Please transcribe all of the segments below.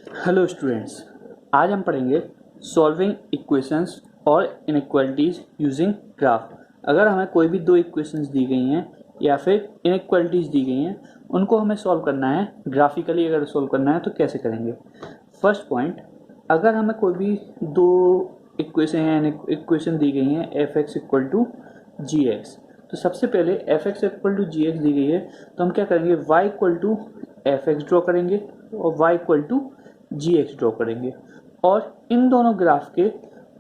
Hello students, आज हम पढ़ेंगे सॉल्विंग इक्वेशंस और इनइक्वालिटीज़ यूजिंग ग्राफ। अगर हमें कोई भी दो इक्वेशंस दी गई हैं या फिर इनइक्वालिटीज़ दी गई हैं, उनको हमें सॉल्व करना है ग्राफिकली। अगर सॉल्व करना है तो कैसे करेंगे? फर्स्ट पॉइंट, अगर हमें कोई भी दो इक्वेशन दी गई हैं F x equal to ji x, तो सबसे पहले F x equal to ji X दी गई है तो हम क्या करेंगे, Y equal to F X draw करेंगे और Y equal to ji X draw करेंगे। और इन दोनों ग्राफ के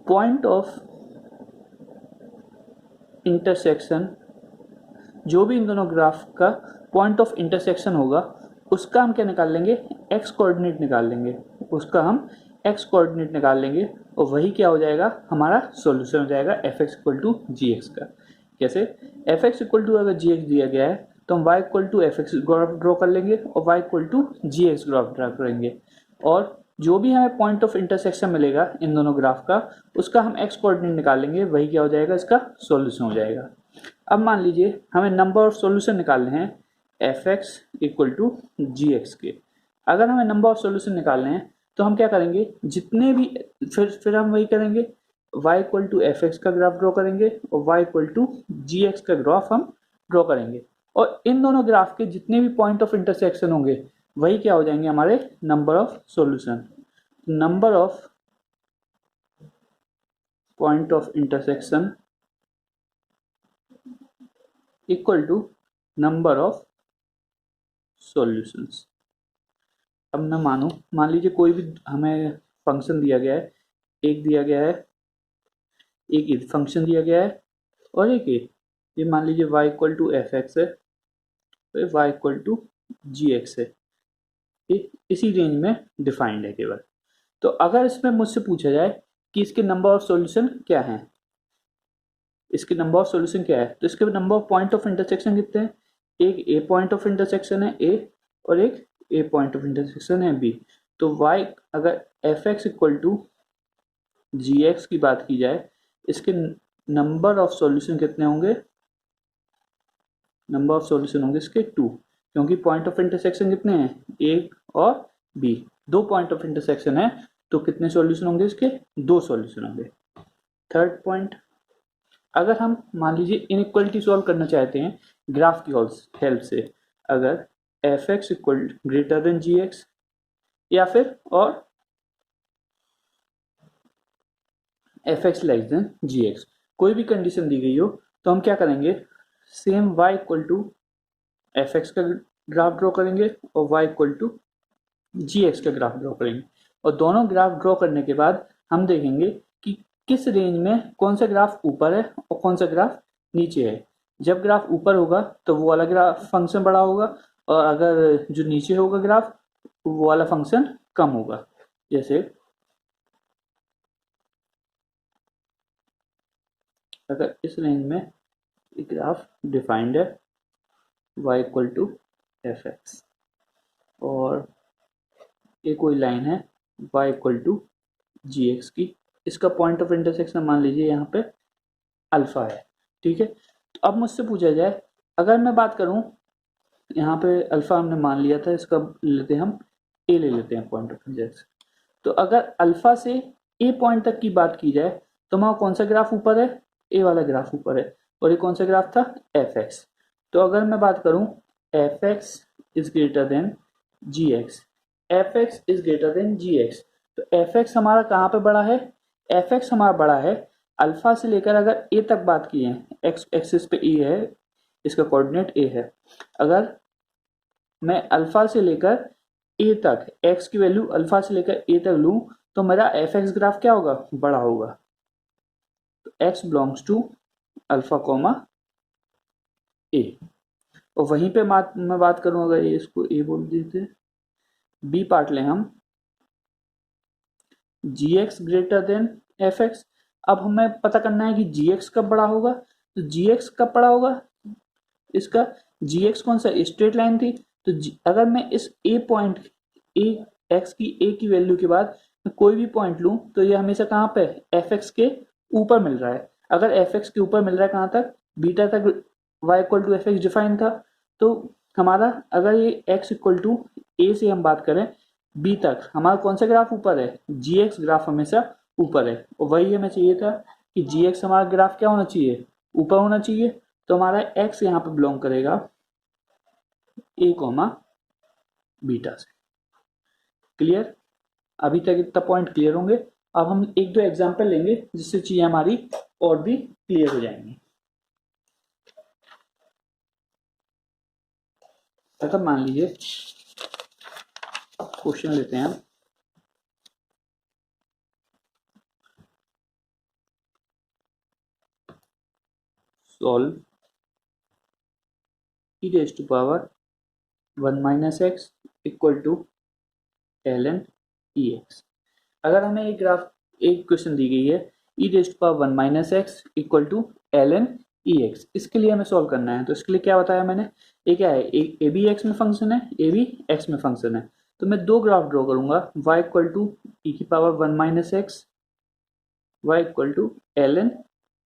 पॉइंट ऑफ इंटरसेक्शन, जो भी इन दोनों ग्राफ का पॉइंट ऑफ इंटरसेक्शन होगा उसका हम क्या निकाल लेंगे, एक्स कोऑर्डिनेट निकाल लेंगे। उसका हम एक्स कोऑर्डिनेट निकाल लेंगे और वही क्या हो जाएगा, हमारा सॉल्यूशन हो जाएगा f x equal to ji x का। कैसे? एफ एक्स इक्वल टू अगर जी एक्स दिया गया है तो हम y equal to F x graph draw कर लेंगे और Y equal to ji x graph draw करेंगे। और जो भी हमें पॉइंट ऑफ इंटरसेक्शन मिलेगा इन दोनों ग्राफ का, उसका हम एक्स कोऑर्डिनेट निकाल लेंगे, वही क्या हो जाएगा, इसका सॉल्यूशन हो जाएगा। अब मान लीजिए हमें नंबर ऑफ सॉल्यूशन निकालने हैं F x equal to ji x के। अगर हमें नंबर ऑफ सॉल्यूशन निकालने हैं तो हम क्या करेंगे, जितने भी फिर हम वही करेंगे, y equal to F x का ग्राफ ड्रॉ करेंगे और y equal to ji x का ग्राफ हम ड्रॉ करेंगे। और इन दोनों ग्राफ के जितने भी पॉइंट ऑफ इंटरसेक्शन होंगे वही क्या हो जाएंगे, हमारे number of solution. Number of point of intersection equal to number of solutions. अब मैं मान लीजिए कोई भी हमें फंक्शन दिया गया है, एक दिया गया है, एक फंक्शन दिया गया है और एक ये मान लीजिए y equal to F x है, तो y equal to ji x है। ये इसी रेंज में डिफाइंड है केवल। तो अगर इसमें मुझसे पूछा जाए कि इसके नंबर ऑफ सॉल्यूशन क्या हैं, इसके नंबर ऑफ सॉल्यूशन क्या है, तो इसके number of point of intersection कितने हैं? एक ए पॉइंट ऑफ इंटरसेक्शन है ए और एक ए पॉइंट ऑफ इंटरसेक्शन है बी। तो y अगर F x equal to ji x की बात की जाए, इसके नंबर ऑफ सॉल्यूशन कितने होंगे? नंबर ऑफ सॉल्यूशन होंगे इसके 2, क्योंकि पॉइंट ऑफ इंटरसेक्शन कितने हैं, ए और बी। दो पॉइंट ऑफ इंटरसेक्शन है तो कितने सॉल्यूशन होंगे इसके? 2 सॉल्यूशन होंगे। थर्ड पॉइंट, अगर हम मान लीजिए इनइक्वालिटी सॉल्व करना चाहते हैं ग्राफ की हेल्प से, अगर F x equal greater than जी एक्स या फिर और एफ एक्स लेस देन जी एक्स, कोई भी कंडीशन दी गई हो, तो हम क्या करेंगे, same y equal to F x का ग्राफ ड्रॉ करेंगे और y equal to ji x का ग्राफ ड्रॉ करेंगे। और दोनों ग्राफ ड्रॉ करने के बाद हम देखेंगे कि किस रेंज में कौन सा ग्राफ ऊपर है और कौन सा ग्राफ नीचे है। जब ग्राफ ऊपर होगा तो वो वाला ग्राफ फंक्शन बड़ा होगा, और अगर जो नीचे होगा ग्राफ, वो वाला फंक्शन कम होगा। जैसे अगर इस रेंज में ग्राफ डिफाइंड है y equal to F x और ये कोई लाइन है y equal to ji x की, इसका पॉइंट ऑफ इंटरसेक्शन मान लीजिए यहाँ पे अल्फा है, ठीक है। तो अब मुझसे पूछा जाए, अगर मैं बात करूँ, यहाँ पे अल्फा हमने मान लिया था, इसका लेते हैं हम ए ले लेते हैं पॉइंट ऑफ इंटरसेक्शन। तो अगर अल्फा से ए पॉइंट तक की बात की जाए तो वहाँ कौन सा ग्राफ ऊपर है, ए वाला ग्राफ ऊपर है, और ये कौन सा ग्राफ था, एफ एक्स। तो अगर मैं बात करूँ f x is greater than ji x, f x is greater than ji x, तो एफ एक्स हमारा कहाँ पे बड़ा है, एफ एक्स हमारा बड़ा है अल्फा से लेकर, अगर ए तक बात की है, एक्स एक्सिस पे ए है, इसका कोऑर्डिनेट ए है। अगर मैं अल्फा से लेकर ए तक, एक्स की वैल्यू अल्फा से लेकर ए तक लूँ तो मेरा एफ एक्स ग्राफ क्या होगा, बड़ा होगा। तो X belongs to alpha comma A. और वहीं पे मैं बात करूं, अगर ये इसको ए बोल देते, बी पार्ट लें हम, G X greater than F X. अब हमें पता करना है कि जी एक्स कब बड़ा होगा, तो जी एक्स कब बड़ा होगा, इसका जी एक्स कौन सा स्ट्रेट लाइन थी, तो अगर मैं इस ए पॉइंट, ए एक्स की ए की वैल्यू के बाद मैं कोई भी पॉइंट लूं तो ये हमेशा कहाँ पे, एफ एक्स के ऊपर मिल रहा है। अगर एफ एक्स के ऊपर मिल रहा है कहाँ तक, बीटा तक y equal to F x define था। तो हमारा अगर ये x इक्वल टू ए से हम बात करें, बी तक हमारा कौन सा ग्राफ ऊपर है, जी एक्स ग्राफ हमेशा ऊपर है, और वही हमें चाहिए था कि जी एक्स हमारा ग्राफ क्या होना चाहिए, ऊपर होना चाहिए। तो हमारा एक्स यहाँ पे बिलोंग करेगा ए कॉमा बीटा से। क्लियर, अभी तक इतना पॉइंट क्लियर होंगे। अब हम एक दो एग्जांपल लेंगे जिससे चीजें हमारी और भी क्लियर हो जाएंगी। अगर मान लीजिए क्वेश्चन लेते हैं हम, solve e raise to power 1 minus x equal to ln ex। अगर हमें एक ग्राफ, एक क्वेश्चन दी गई है e raise to power 1 minus x equal to ln ex, इसके लिए हमें सॉल्व करना है। तो इसके लिए क्या बताया मैंने, ये क्या है, ए बी एक्स में फंक्शन है, ए बी एक्स में फंक्शन है। तो मैं दो ग्राफ ड्रॉ करूंगा, y इक्वल टू ई की power 1 minus x, y equal to ln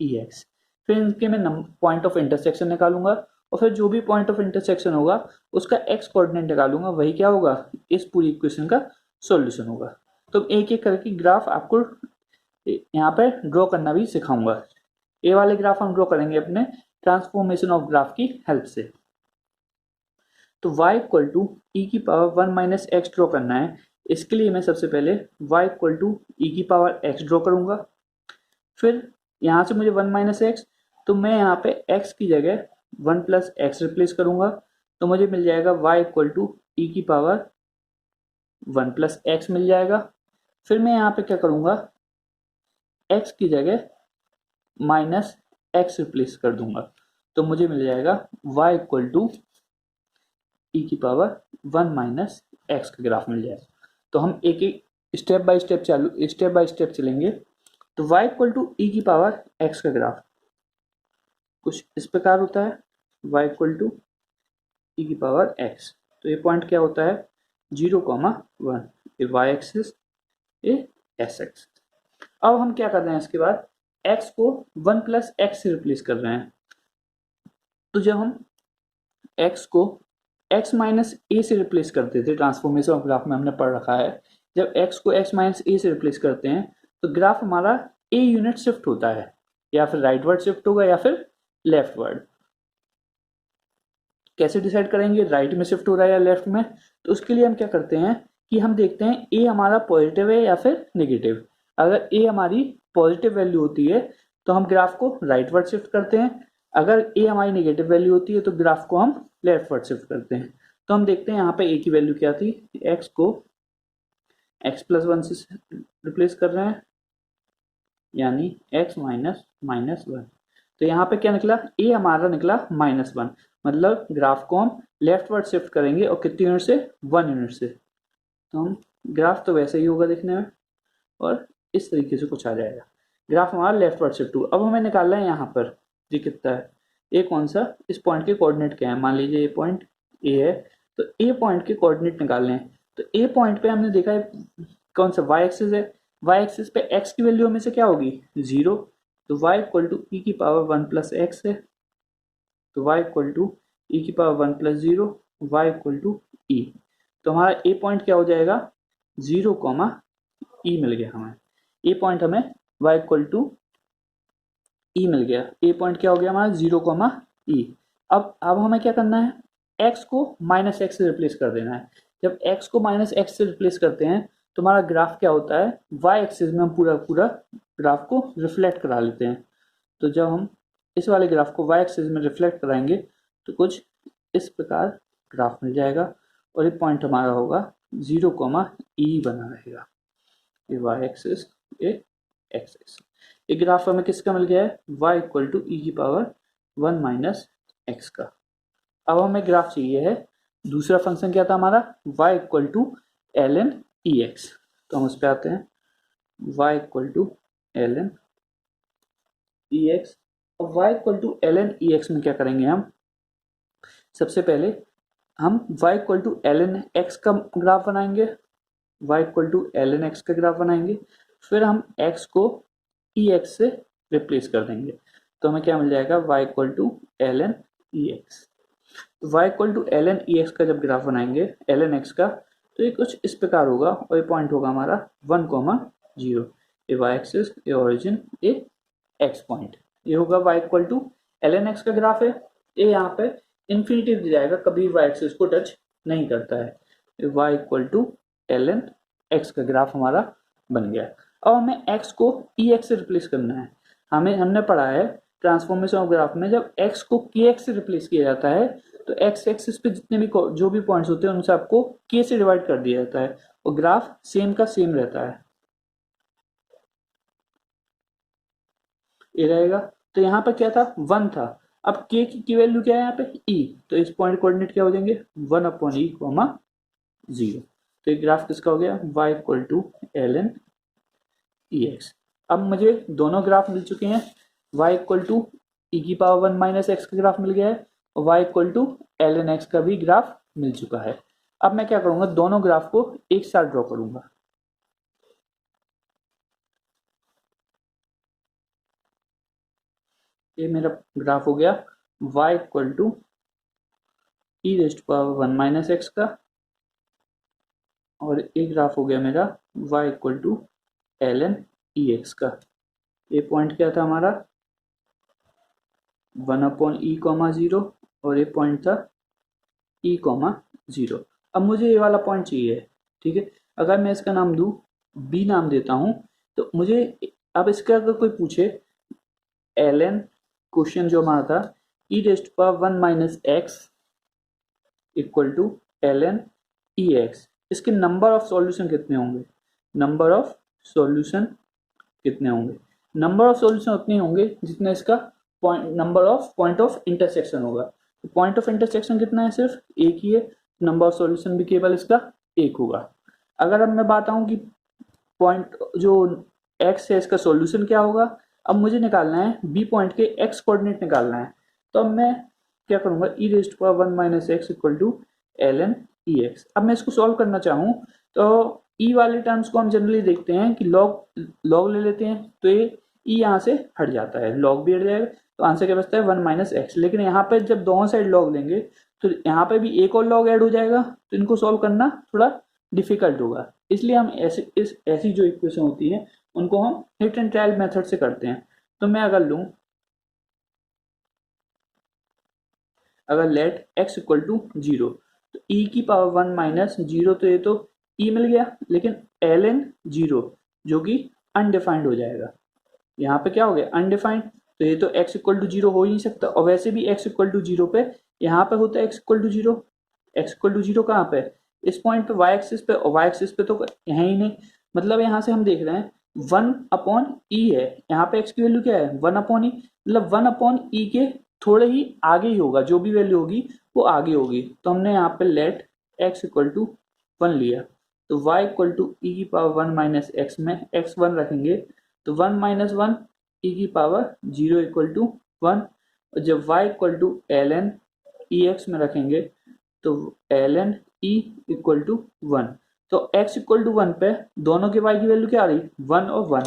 ex। फिर इनके मैं पॉइंट ऑफ इंटरसेक्शन निकालूंगा, और फिर जो भी पॉइंट ऑफ इंटरसेक्शन होगा उसका एक्स कोऑर्डिनेट निकालूंगा, वही क्या होगा, इस पूरी इक्वेशन का सॉल्यूशन होगा। तो एक एक करके ग्राफ आपको यहाँ पे ड्रॉ करना भी सिखाऊंगा। ए वाले ग्राफ हम ड्रॉ करेंगे अपने ट्रांसफॉर्मेशन ऑफ ग्राफ की हेल्प से। तो y इक्वल टू ई की पावर 1 माइनस एक्स ड्रॉ करना है। इसके लिए मैं सबसे पहले y इक्वल टू ई की पावर x ड्रॉ करूंगा। फिर यहाँ से मुझे 1 माइनस एक्स, तो मैं यहाँ पे x की जगह 1 प्लस एक्स रिप्लेस करूंगा, तो मुझे मिल जाएगा y इक्वल टू ई की पावर 1 प्लस एक्स मिल जाएगा। फिर मैं यहाँ पे क्या करूंगा, x की जगह माइनस एक्स रिप्लेस कर दूंगा, तो मुझे मिल जाएगा y इक्वल टू ई की पावर 1 माइनस एक्स का ग्राफ मिल जाएगा। तो हम एक एक स्टेप बाय स्टेप चलेंगे। तो y इक्वल टू ई की पावर x का ग्राफ कुछ इस प्रकार होता है, y इक्वल टू ई की पावर x। तो ये पॉइंट क्या होता है, 0,1, ये y एक्सिस, ये s एक्सिस। अब हम क्या कर रहे हैं, इसके बाद x को 1 प्लस एक्स से रिप्लेस कर रहे हैं। तो जब हम x को x माइनस ए से रिप्लेस करते थे, ट्रांसफॉर्मेशन ऑफ ग्राफ में हमने पढ़ रखा है, जब x को x माइनस ए से रिप्लेस करते हैं तो ग्राफ हमारा a यूनिट शिफ्ट होता है, या फिर राइटवर्ड शिफ्ट होगा या फिर लेफ्टवर्ड। कैसे डिसाइड करेंगे राइट में शिफ्ट हो रहा है या लेफ्ट में, तो उसके लिए हम क्या करते हैं कि हम देखते हैं a हमारा पॉजिटिव है या फिर नेगेटिव। अगर a हमारी पॉजिटिव वैल्यू होती है तो हम ग्राफ को राइटवर्ड शिफ्ट करते हैं, अगर a हमारी नेगेटिव वैल्यू होती है तो ग्राफ को हम लेफ्टवर्ड शिफ्ट करते हैं। तो हम देखते हैं यहाँ पे a की वैल्यू क्या थी, x को x प्लस 1 से रिप्लेस कर रहे हैं, यानी x माइनस माइनस 1। तो यहाँ पे क्या निकला, a हमारा निकला -1, मतलब ग्राफ को हम लेफ्टवर्ड शिफ्ट करेंगे, और कितनी यूनिट से, 1 यूनिट से। तो हम ग्राफ तो वैसे ही होगा दिखने में, और इस तरीके से कुछ आ जाएगा, ग्राफ हमारा लेफ्टवर्ड शिफ्ट हुआ। अब हमें निकालना है यहाँ पर ये कितना है, ए कौन सा, इस पॉइंट के कोऑर्डिनेट क्या है, मान लीजिए ये पॉइंट ए है, तो ए पॉइंट के कोऑर्डिनेट निकालने हैं। तो ए पॉइंट पे हमने देखा है कौन सा, वाई एक्सिस है, वाई एक्सिस पे एक्स की वैल्यू हमें से क्या होगी, 0। तो y इक्वल टू ई की पावर 1 प्लस एक्स है, तो y इक्वल टू ई की power 1 plus 0, Y equal to E. तो हमारा ए पॉइंट क्या हो जाएगा, 0 कॉमा ई मिल गया हमें। ए पॉइंट हमें y इक्वल टू ई मिल गया, ए पॉइंट क्या हो गया हमारा, 0 कॉमा ई। अब हमें क्या करना है, x को माइनस एक्स से रिप्लेस कर देना है। जब x को माइनस एक्स से रिप्लेस करते हैं तो हमारा ग्राफ क्या होता है, y एक्सिस में हम पूरा पूरा ग्राफ को रिफ्लेक्ट करा लेते हैं। तो जब हम इस वाले ग्राफ को y एक्सिस में रिफ्लेक्ट कराएंगे तो कुछ इस प्रकार ग्राफ मिल जाएगा, और ये पॉइंट हमारा होगा 0 कॉमा ई बना रहेगा। ये y एक्सिस, ये x एक्सिस। ये ग्राफ हमें किसका मिल गया है, y इक्वल टू ई की पावर 1 माइनस एक्स का। अब हमें ग्राफ चाहिए है, दूसरा फंक्शन क्या था हमारा, y equal to ln ex। तो हम उस पर आते हैं, y equal to ln ex। और y equal to ln ex में क्या करेंगे हम, सबसे पहले हम y equal to ln x का ग्राफ बनाएंगे, y equal to ln x का ग्राफ बनाएंगे, फिर हम x को ex से रिप्लेस कर देंगे। तो हमें क्या मिल जाएगा, y equal to ln ex। तो y equal to ln ex का जब ग्राफ बनाएंगे ln x का, तो ये कुछ इस प्रकार होगा और ये पॉइंट होगा हमारा 1,0, ये वाई एक्सिस, ये ओरिजिन, ये एक्स पॉइंट, ये होगा y equal to ln x का ग्राफ है। ये यहाँ पे इन्फिनिटी दिया जाएगा, कभी y एक्सिस को टच नहीं करता है। y equal to ln x का ग्राफ हमारा बन गया। अब हमें x को ex से रिप्लेस करना है। हमने पढ़ा है ट्रांसफॉर्मेशन ऑफ ग्राफ में, जब x को kx से रिप्लेस किया जाता है तो x एक्सिस पे जितने भी जो भी पॉइंट्स होते हैं उनसे आपको k से डिवाइड कर दिया जाता है और ग्राफ सेम का सेम रहता है, ये रहेगा। तो यहाँ पर क्या था, 1 था। अब k की वैल्यू क्या है यहाँ पे, e, तो इस पॉइंट कोऑर्डिनेट क्या हो जाएंगे 1/e, 0। तो ये ग्राफ किसका हो गया, y equal to ln ex। अब मुझे दोनों ग्राफ मिल चुके हैं, y equal to e⁻1 - x का ग्राफ मिल गया है और y equal to ln x का भी ग्राफ मिल चुका है। अब मैं क्या करूंगा, दोनों ग्राफ को एक साथ ड्रॉ करूंगा। ये मेरा ग्राफ हो गया y equal to e⁻1 - x का, और एक ग्राफ हो गया मेरा y equal to ln ex का। ये पॉइंट क्या था हमारा 1/e, 0 और ये पॉइंट था e, 0। अब मुझे ये वाला पॉइंट चाहिए, ठीक है। अगर मैं इसका नाम दूं b नाम देता हूं तो मुझे, अब इसका अगर कोई पूछे ln, क्वेश्चन जो हमारा था e⁻1 - x equal to ln ex, इसके नंबर ऑफ सॉल्यूशन कितने होंगे, नंबर ऑफ सॉल्यूशन कितने होंगे, नंबर ऑफ सॉल्यूशन उतने होंगे जितने इसका number of point of intersection होगा। तो पॉइंट ऑफ इंटरसेक्शन कितना है, सिर्फ एक ही है, नंबर ऑफ सॉल्यूशन भी केवल इसका एक होगा। अगर अब मैं बात आऊं कि पॉइंट जो x है इसका सॉल्यूशन क्या होगा, अब मुझे निकालना है b पॉइंट के x कोऑर्डिनेट निकालना है। तो अब मैं क्या करूंगा, e⁻1 - x equal to ln ex। अब मैं इसको सॉल्व करना चाहूँ तो e वाले टर्म्स को हम जनरली देखते हैं कि log ले लेते हैं, तो ये e यहाँ से हट जाता है, log भी हट जाएगा, तो आंसर क्या बचता है 1 - x। लेकिन यहाँ पे जब दोनों साइड log लेंगे तो यहाँ पे भी एक और log ऐड हो जाएगा, तो इनको सॉल्व करना थोड़ा डिफिकल्ट होगा। इसलिए हम ऐसी जो इक्वेशन होती है उनको हम हिट एंड ट्रायल मेथड से करते हैं। तो मैं अगर लूँ, अगर लेट x इक्वल टू 0, तो e⁻1 - 0, तो ये तो e मिल गया, लेकिन ln 0 जो कि अनडिफाइंड हो जाएगा, यहाँ पे क्या हो गया अनडिफाइंड, तो ये तो x इक्वल टू 0 हो ही नहीं सकता। और वैसे भी x इक्वल टू 0 पे यहाँ पे होता है x equal to 0, x equal to 0 कहाँ पे, इस पॉइंट पे y एक्सिस पे, और y एक्सिस पे तो यहाँ ही नहीं, मतलब यहाँ से हम देख रहे हैं 1/e है, यहाँ पे x की वैल्यू क्या है 1/e, मतलब 1/e के थोड़े ही आगे ही होगा, जो भी वैल्यू होगी वो आगे होगी। तो हमने यहाँ पे लेट x इक्वल टू 1 लिया, तो y equal to e⁻1 - x में x 1 रखेंगे, तो 1 - 1 e⁻0 इक्वल टू 1, और जब y equal to ln ex में रखेंगे तो ln e इक्वल टू 1। तो x इक्वल टू 1 पे दोनों के y की वैल्यू क्या आ रही 1 और 1,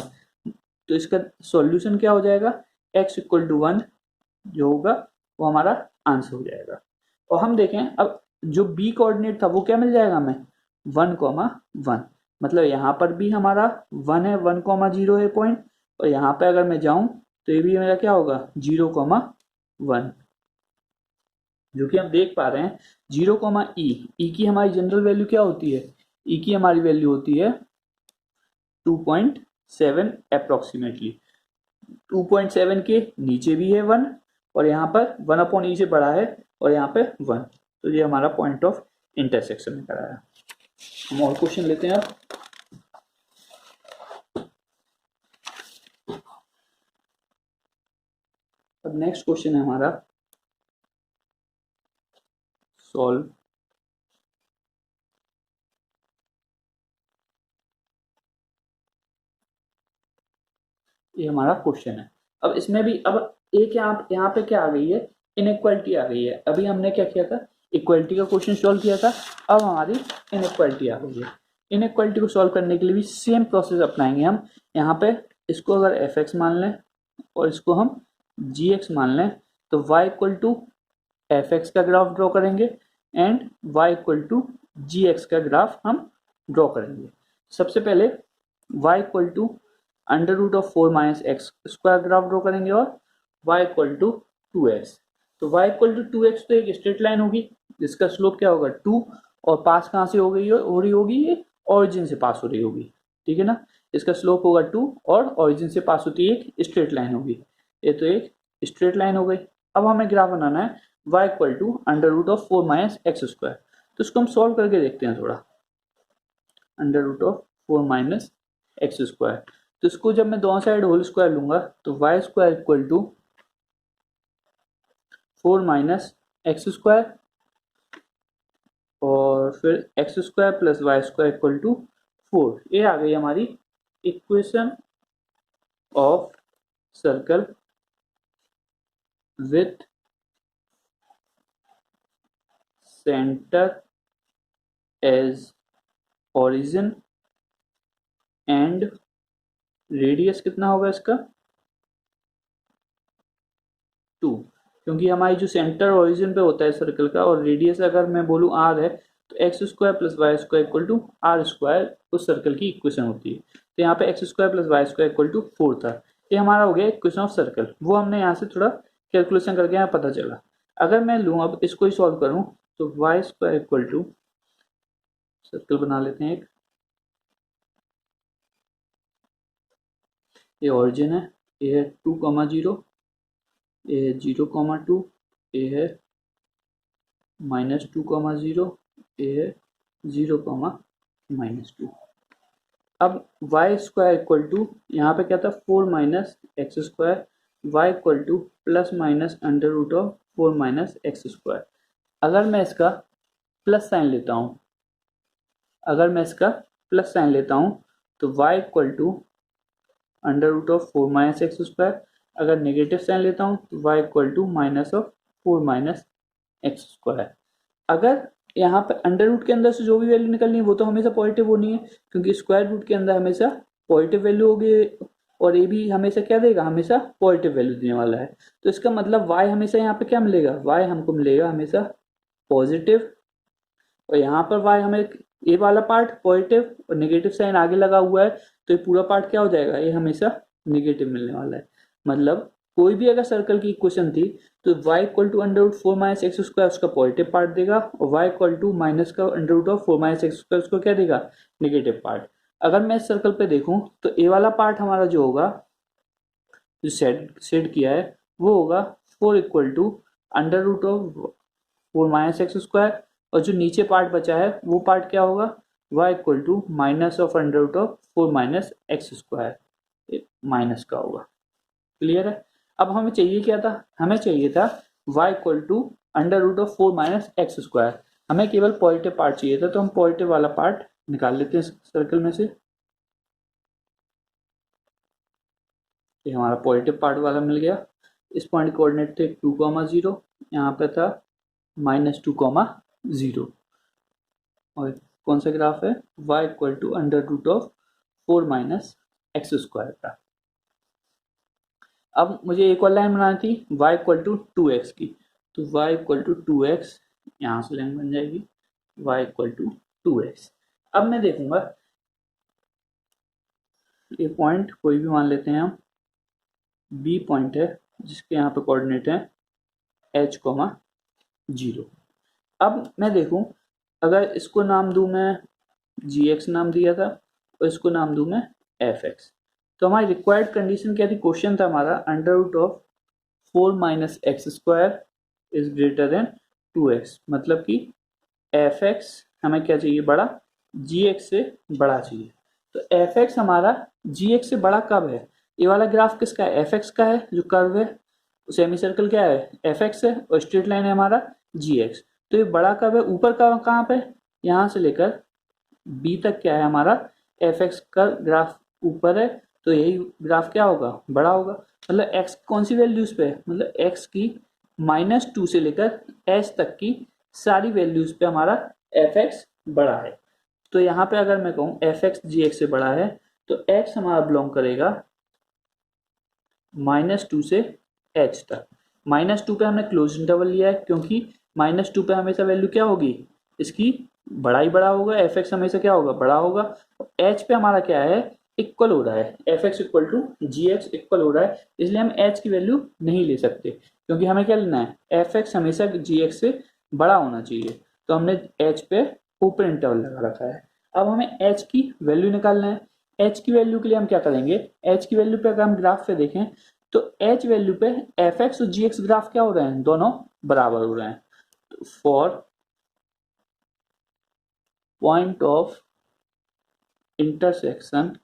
तो इसका सॉल्यूशन क्या हो जाएगा x इक्वल टू 1 जो होगा वो हमारा आंसर हो जाएगा। और हम देखें अब जो b कोऑर्डिनेट था वो क्या मिल जाएगा हमें 1,1, मतलब यहाँ पर भी हमारा 1 है, 1,0 है पॉइंट, और यहाँ पे अगर मैं जाऊं तो ये भी मेरा क्या होगा 0,1, जो कि हम देख पा रहे हैं 0,e, e की हमारी जनरल वैल्यू क्या होती है, e की हमारी वैल्यू होती है 2.7 अप्रोक्सीमेटली, 2.7 के नीचे भी है 1, और यहाँ पर 1/e से बड़ा है और यहाँ पे 1, तो ये हमारा पॉइंट ऑफ इंटरसेक्शन में कराया। हम और क्वेश्चन लेते हैं अब नेक्स्ट क्वेश्चन है हमारा सॉल्व ये हमारा क्वेश्चन है। अब इसमें भी अब एक यहाँ पे क्या आ गई है इनइक्वालिटी आ गई है। अभी हमने क्या किया था इक्वालिटी का क्वेश्चन सॉल्व किया था, अब हमारी इनइक्वालिटी आ गई है। इनइक्वालिटी को सॉल्व करने के लिए भी सेम प्रोसेस अपनाएंगे हम। यहाँ पे इसको अगर एफ एक्स मान लें और इसको हम जी एक्स मान लें, तो y equal to F x का ग्राफ ड्रॉ करेंगे and y equal to ji x का ग्राफ हम ड्रॉ करेंगे। सबसे पहले y equal to under root of 4 minus x square graph draw करेंगे और y इक्वल टू 2x। तो y इक्वल टू 2x तो एक स्ट्रेट लाइन होगी जिसका स्लोप क्या होगा 2, और पास कहाँ से हो रही होगी, ये ऑरिजिन से पास हो रही होगी, ठीक है ना। इसका स्लोप होगा 2 और ऑरिजिन से पास होती है एक स्ट्रेट लाइन होगी। ये तो एक स्ट्रेट लाइन हो गई। अब हमें ग्राफ बनाना है y equal to under root of 4 minus x square. तो इसको हम सॉल्व करके देखते हैं थोड़ा। Under root of 4 minus x square, तो इसको जब मैं दोनों साइड होल स्क्वायर लूंगा तो y square equal to 4 minus x square और फिर x square plus y square equal to 4। ये आ गई हमारी equation of circle with centre as origin and radius कितना होगा इसका 2, क्योंकि हमारी जो सेंटर ओरिजिन पे होता है सर्कल का, और रेडियस अगर मैं बोलूँ r है तो x square plus y square equal to r square उस सर्कल की इक्वेशन होती है। तो यहाँ पे x square plus y square equal to 4 था। ये हमारा हो गया इक्वेशन ऑफ सर्कल, वो हमने यहाँ से थोड़ा कैलकुलेशन करके यहाँ पता चला। अगर मैं लूँ अब इसको ही सॉल्व करूँ तो y square equal to, circle बना लेते हैं एक, ये ऑरिजिन है, ये है 2,0, ये है 0,2, ये है -2,0, ये है 0,-2। अब वाई स्क्वायर इक्वल टू यहाँ पे क्या था 4 minus x square, y equal to plus minus under root of 4 minus x square. अगर मैं इसका प्लस साइन लेता हूँ, तो y equal to under root of 4 minus x square. अगर नेगेटिव साइन लेता हूँ तो y equal to minus of 4 minus x square. अगर यहाँ पे अंडर रूट के अंदर से जो भी वैल्यू निकलनी है वो तो हमेशा पॉजिटिव होनी है, क्योंकि स्क्वायर रूट के अंदर हमेशा पॉजिटिव वैल्यू होगी, और ये भी हमेशा क्या देगा, हमेशा पॉजिटिव वैल्यू देने वाला है। तो इसका मतलब y हमेशा यहाँ पे क्या मिलेगा, y हमको मिलेगा हमेशा पॉजिटिव, और यहाँ पर y हमें ये वाला पार्ट पॉजिटिव और नेगेटिव साइन आगे लगा हुआ है, तो ये पूरा पार्ट क्या हो जाएगा, ये हमेशा नेगेटिव मिलने वाला है। मतलब कोई भी अगर सर्कल की इक्वेशन थी तो y equal to under root 4 minus x square उसका पॉजिटिव पार्ट देगा, और y इक्वल टू माइनस का under root of 4 minus x square उसको क्या देगा, नेगेटिव पार्ट। अगर मैं इस सर्कल पे देखूं तो ए वाला पार्ट हमारा जो होगा, जो सेट किया है वो होगा 4 equal to under root of 4 minus x square, और जो नीचे पार्ट बचा है वो पार्ट क्या होगा, y equal to minus of under root of 4 minus x square, minus का होगा। क्लियर है। अब हमें चाहिए क्या था, हमें चाहिए था y equal to under root of 4 minus x square. हमें केवल पॉजिटिव पार्ट चाहिए था, तो हम पॉजिटिव वाला पार्ट निकाल लेते हैं सर्कल में से। ये हमारा पॉजिटिव पार्ट वाला मिल गया। इस पॉइंट कोऑर्डिनेट थे 2,0, यहाँ पे था -2,0, और कौन सा ग्राफ है, y equal to under root of 4 minus x square का। अब मुझे एक और लाइन बनानी थी y इक्वल टू 2x की, तो y इक्वल टू 2x, यहाँ से लाइन बन जाएगी y इक्वल टू 2x। अब मैं देखूंगा ये पॉइंट कोई भी मान लेते हैं हम, b पॉइंट है जिसके यहाँ पे कोऑर्डिनेट है h, 0। अब मैं देखूं अगर इसको नाम दूं मैं gx नाम दिया था और इसको नाम दूं मैं fx, तो हमारी रिक्वायर्ड कंडीशन क्या थी, क्वेश्चन था हमारा under root of 4 minus x square is greater than 2x, मतलब कि fx हमें क्या चाहिए, बड़ा, gx से बड़ा चाहिए। तो fx हमारा gx से बड़ा कब है, ये वाला ग्राफ किसका है, fx का है, जो कर्व है सेमी सर्कल क्या है fx है, और स्ट्रेट लाइन है हमारा gx। तो ये बड़ा कब है, ऊपर का कहाँ पे, यहाँ से लेकर b तक क्या है हमारा fx का ग्राफ ऊपर है, तो यही ग्राफ क्या होगा, बड़ा होगा। मतलब x कौन सी वैल्यूज पे है, मतलब x की -2 से लेकर h तक की सारी वैल्यूज पे हमारा fx बड़ा है। तो यहाँ पे अगर मैं कहूँ fx gx से बड़ा है तो x हमारा बिलोंग करेगा -2 से h तक। -2 पे हमने क्लोज इंटरवल लिया है, क्योंकि -2 पे हमेशा वैल्यू क्या होगी, इसकी बड़ा ही बड़ा होगा, एफ एक्स हमेशा क्या होगा, बड़ा होगा। एच पे हमारा क्या है, इक्वल हो रहा है, f x equal to ji x equal हो रहा है, इसलिए हम एच की वैल्यू नहीं ले सकते, क्योंकि हमें क्या लेना है, एफ एक्स हमेशा जी एक्स से बड़ा होना चाहिए। तो हमने एच पे ऊपर इंटरवल लगा रखा है। अब हमें एच की वैल्यू निकालना है। एच की वैल्यू के लिए हम क्या करेंगे, एच की वैल्यू पे अगर हम ग्राफ पे देखें तो एच वैल्यू पे एफ एक्स और जी एक्स ग्राफ क्या हो रहे हैं, दोनों बराबर हो रहे हैं। तो फॉर पॉइंट ऑफ इंटरसेक्शन,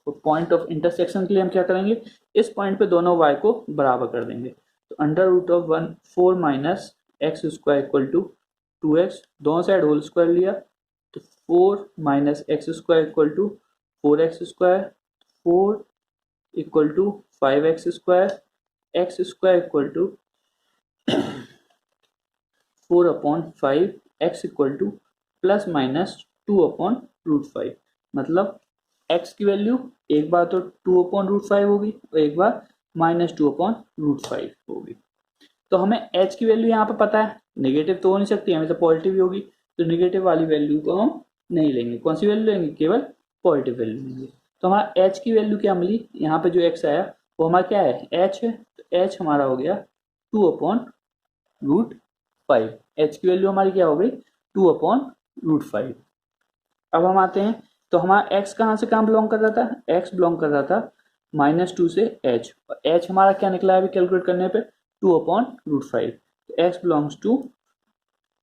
तो पॉइंट ऑफ इंटरसेक्शन के लिए हम क्या करेंगे, इस पॉइंट पे दोनों y को बराबर कर देंगे। तो under root of 4 minus x square equal to 2x, दोनों साइड होल स्क्वायर लिया, तो 4 minus x square equal to 4x square, 4 equal to 5x square, x square equal to 4/5, x equal to plus minus 2/√5। मतलब x की value एक बार तो 2/√5 होगी और एक बार -2/√5 होगी। तो हमें h की वैल्यू यहाँ पे पता है, नेगेटिव तो हो नहीं सकती, हमें तो पॉजिटिव ही होगी, तो नेगेटिव वाली वैल्यू को हम नहीं लेंगे। कौन सी वैल्यू लेंगे, केवल पॉजिटिव वैल्यू लेंगे। तो हमारा h की वैल्यू क्या मिली, यहाँ पे जो x आया वो हमारा क्या है, h है, तो h हमारा हो गया 2/√5। h की वैल्यू हमारी क्या हो गई, 2/√5। अब हम आते हैं, तो हमारा x कहाँ से कहाँ बिलोंग कर रहा था, x बिलोंग कर रहा था -2 से h, और h हमारा क्या निकला है अभी कैलकुलेट करने पे, 2/√5। तो x बिलोंग्स टू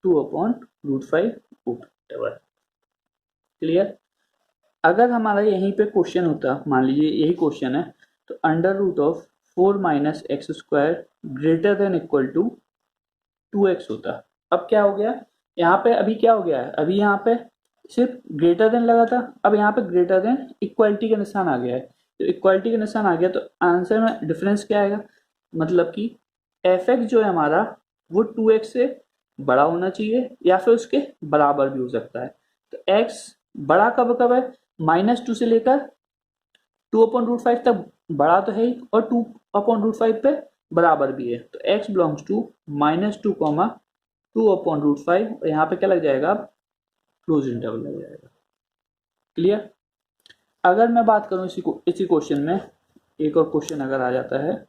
2/√5 ऊपर। क्लियर। अगर हमारा यहीं पे क्वेश्चन होता, मान लीजिए यही क्वेश्चन है, तो under root of 4 minus x square greater than equal to 2x होता। अब क्या हो गया, यहाँ पे अभी क्या हो गया है, अभी यहाँ पे सिर्फ ग्रेटर देन लगा था, अब यहाँ पे ग्रेटर देन इक्वालिटी का निशान आ गया है। तो इक्वालिटी का निशान आ गया तो आंसर में डिफरेंस क्या आएगा, मतलब कि एफ एक्स जो है हमारा वो 2x से बड़ा होना चाहिए या फिर उसके बराबर भी हो सकता है। तो x बड़ा कब कब है, -2 से लेकर 2/√5 तक बड़ा तो है ही, और 2/√5 पे बराबर भी है। तो x बिलोंग्स टू -2, 2/√5, और यहाँ पे क्या लग जाएगा, क्लोज इंटरवल लग जाएगा। क्लियर। अगर मैं बात करूं इसी क्वेश्चन में, एक और क्वेश्चन अगर आ जाता है,